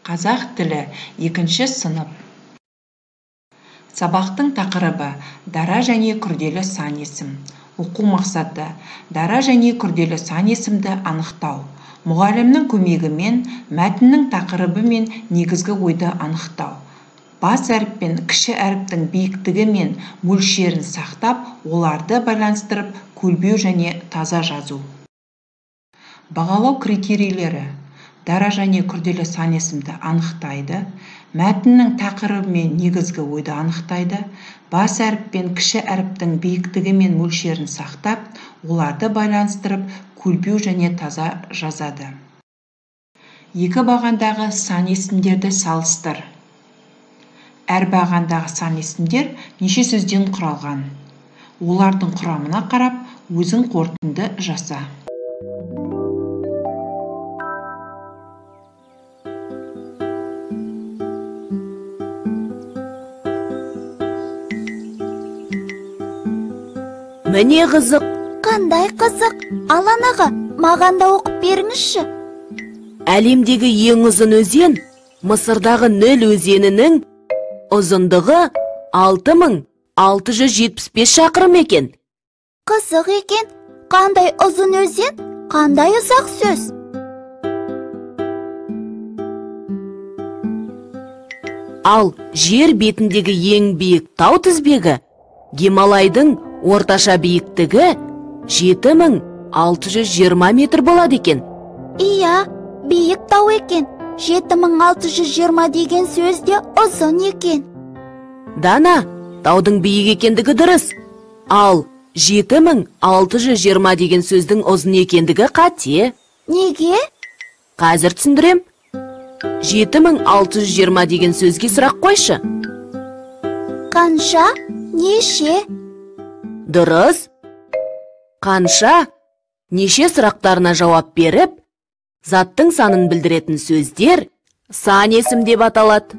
Қазақ тілі 2 сынып. Сабақтың тақырыбы дара және күрделі сан есім. Оқу мақсаты дара және күрделі сан есімді анықтау. Мұғалімнің көмегімен мәтіннің тақырыбы мен негізгі ойды анықтау. Бас әріп пен кіші әріптің биіктігі мен мөлшерін сақтап, оларды байланыстырып, көлбеу және таза жазу. Бағалау критерийлері дара және күрделі сан есімді анықтайды, мәтіннің тақырыбы мен негізгі ойды анықтайды, бас әріп пен кіші әріптің биіктігі мен мөлшерін сақтап, оларды байланыстырып, көлбеу және таза жазады. Екі бағандағы сан есімдерді салыстыр. Әр бағандағы сан есімдер неше сөзден құралған? Олардың құрамына қарап, өзің қорытынды жаса. Міне қызық. Қандай қызық? Алан аға, маған да оқып беріңізші. Әлемдегі ең ұзын өзен Мысырдағы Ніл өзенінің ұзындығы 6675 шақырым екен. Қызық екен. Қандай ұзын өзен, қандай ұзақ сөз. Ал жер бетіндегі ең биік тау тізбегі Гималайдың орташа биіктігі 7620 метр болады екен. Иә, биік тау екен. 7620 деген сөз де ұзын екен. Дана, таудың биік екендігі дұрыс. Ал 7620 деген сөздің ұзын екендігі қате. Неге? Қазір түсіндірем. 7620 деген сөзге сұрақ қойшы. Қанша? Неше? Дұрыс. Қанша? Неше сұрақтарына жауап беріп, заттың санын білдіретін сөздер сан есім деп аталады.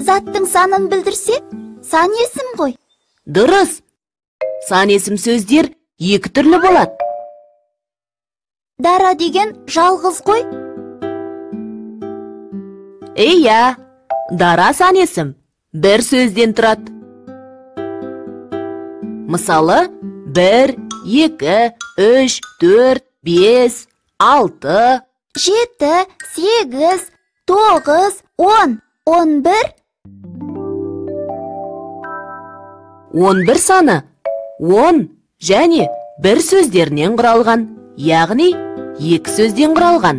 Заттың санын білдірсе, сан есім ғой. Дұрыс. Сан есім сөздер екі түрлі болады. Дара деген жалғыз ғой. Иә, дара сан есім бір сөзден тұрады. Мысалы, 1, 2, 3, 4, 5, 6, 7, 8, 9, 10, 11. 11 саны 10 және 1 сөздерінен құралған, яғни 2 сөзден құралған.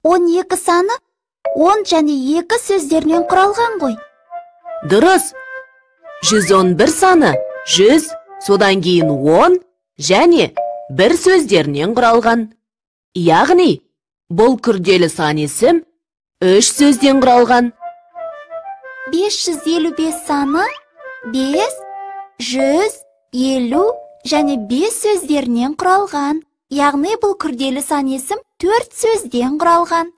12 саны 10 және 2 сөздерінен құралған ғой. Дұрыс. 111 саны 100, содан кейін 10 және 1 сөздерінен құралған. Яғни, бұл күрделі сан есім 3 сөзден құралған. 555 саны 5, 100, 50 және 5 сөздерінен құралған. Яғни бұл күрделі сан есім 4 сөзден құралған.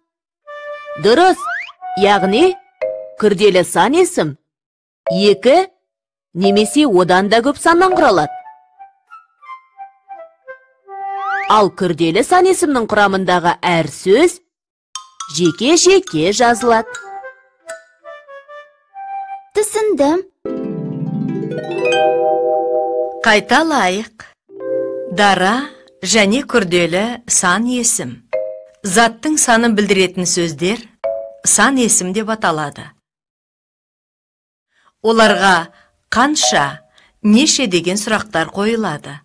Дұрыс. Яғни, күрделі сан есім 2 немесе одан да көп саннан құралады. Ал күрделі сан есімнің құрамындағы әр сөз жеке-жеке жазылады. Түсіндім. Қайталайық. Дара және күрделі сан есім. Заттың санын білдіретін сөздер сан есім деп аталады. Оларға қанша, неше деген сұрақтар қойылады.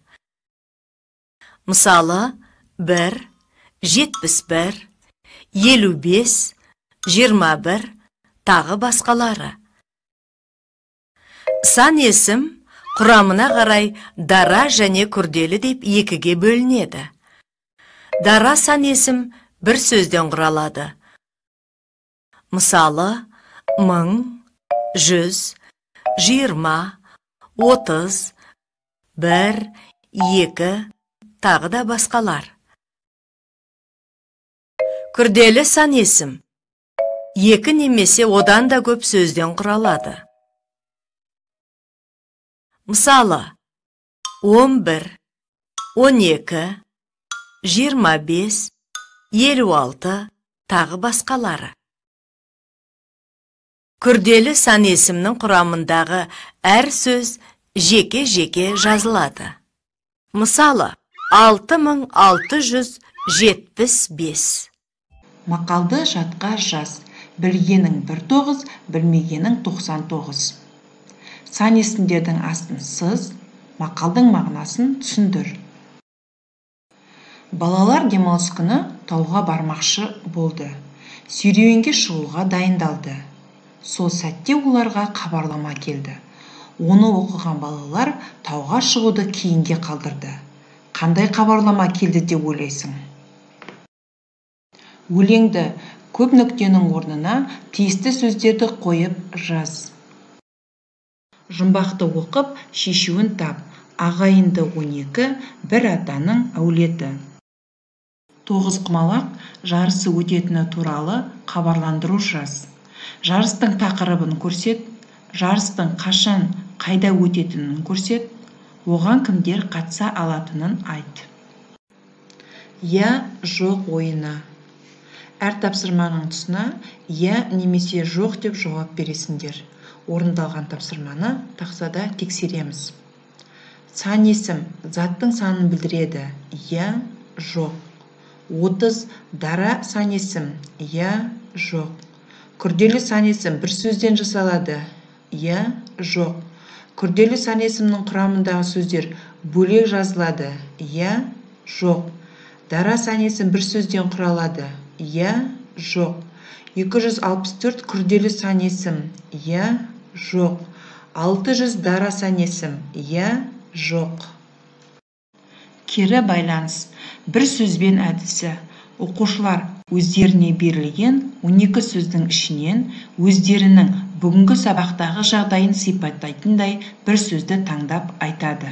Мысалы, 1, 71, 55, 21, тағы басқалары. Сан есім құрамына қарай дара және күрделі деп екіге бөлінеді. Дара сан есім бір сөзден құралады. Мысалы, 1000, 100, 20, 30, 1, 2, тағы да басқалар. Күрделі сан есім 2 немесе одан да көп сөзден құралады. Мысалы, 11, 12, 25, 56, тағы басқалары. Күрделі сан есімнің құрамындағы әр сөз жеке-жеке жазылады. Мысалы, 6675. Мақалды жадқа жаз. Білгенің 19, білмегенің 99. Сан есімдердің астын сыз, мақалдың мағынасын түсіндір. Балалар демалыс күні тауға бармақшы болды. Серуенге шығуға дайындалды. Сол сәтте оларға хабарлама келді. Оны оқыған балалар тауға шығуды кейінге қалдырды. Қандай хабарлама келді деп ойлайсың? Өлеңді көп нүктенің орнына тиісті сөздерді қойып жаз. Жұмбақты оқып, шешуін тап. Ағайынды 12, бір атаның әулеті. Тоғызқұмалақ жарысы өтетіні туралы хабарландыру жаз. Жарыстың тақырыбын көрсет, жарыстың қашан, қайда өтетінін көрсет, оған кімдер қатыса алатынын айт. Я, жоқ ойына. Әр тапсырманың тұсына я немесе жоқ деп жауап бересіңдер. Орындалған тапсырманы тақсада тексереміз. Сан есім заттың санын білдіреді. Я, жоқ. 30 дара сан есім. Я, жоқ. Күрделі сан есім бір сөзден жасалады. Я, жоқ. Күрделі сан есімнің құрамындағы сөздер бөлек жазылады. Я, жоқ. Дара сан есім бір сөзден құралады. Я, жоқ. 264 күрделі сан есім. Я, жоқ. 600 дара сан есім. Я, жоқ. Кері байланыс. Бір сөзбен әдісі. Оқушылар өздеріне берілген 12 сөздің ішінен өздерінің бүгінгі сабақтағы жағдайын сипаттайтындай бір сөзді таңдап айтады.